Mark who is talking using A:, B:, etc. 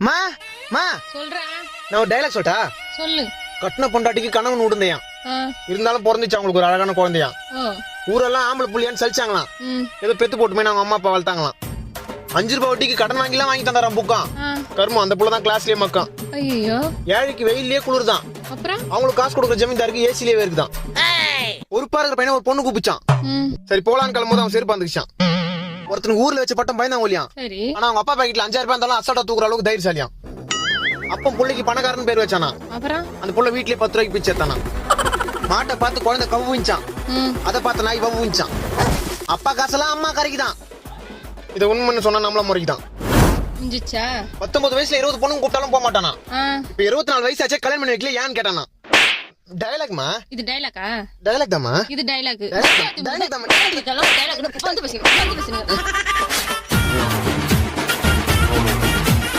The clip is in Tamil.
A: மா மா
B: சொல்றேன்.
A: நான் ஒரு டைலாக் சொல்லிட்டா.
B: சொல்லு.
A: கட்டின பொண்டாட்டிக்கு கணவன் விடுந்தையான், இருந்தாலும் பிறந்துச்சு அவங்களுக்கு ஒரு அழகான குழந்தையான். ஊரெல்லாம் ஆம்பளை புள்ளியான்னு சலிச்சாங்களாம். ஏதோ பெத்து போட்டுமே அவங்க அம்மா அப்பா வளர்த்தாங்களாம். 5 ரூபாய் வட்டிக்கு கடன் வாங்கிலாம் வாங்கி தந்தாராம் புக்கான். கருமம் அந்த புள்ளதான் கிளாஸ்லயே மக்கான்.
B: ஐயோ,
A: ஏழைக்கு வெயிலே குளிர்தான்.
B: அப்புறம்
A: அவங்களுக்கு காசு கொடுக்குற ஜமீன்தாருக்கு ஏசிலேயே இருக்குதான். ஒரு பாருக்கிற பையனை ஒரு பொண்ணு கூப்பிச்சான். சரி போலான்னு கிளம்பும்போது அவன் செருப்பு வந்துச்சான். ஒருத்தனுக்கு ஊர்ல வச்ச பட்டம் பயந்தான் ஒலியான். ஆனா அவங்க அப்பா பாக்கெட்ல 5000 ரூபாய் இருந்தாலும் அசால்ட்டா தூக்குற அளவுக்கு தைரியசாலியான். அப்ப புள்ளைக்கு பணக்காரன் பேர் வச்சானா.
B: அப்புறம்
A: அந்த புள்ள வீட்லயே 10 ரூபாய்க்கு பிச்சை எடுத்தானா. மாட்டை பார்த்து குழந்தை கவுவிச்சான், அதை பார்த்து நாய் வவுவிச்சான். அப்பா காசெல்லாம் அம்மா கரைக்குதான். இதை உண்மைன்னு சொன்னா நம்மள முறைக்குதான். 19 வயசுல 20 பொண்ணுங்க கூப்பிட்டாலும் போக மாட்டானா. இப்ப 24 வயசு ஆச்சே கல்யாணம் பண்ணி வைக்கல ஏன்னு கேட்டானா. டயலாக்மா இது, டைலாக்கா? டைலாக் தாமா இது, டைலாக். டைலாக் தாமா.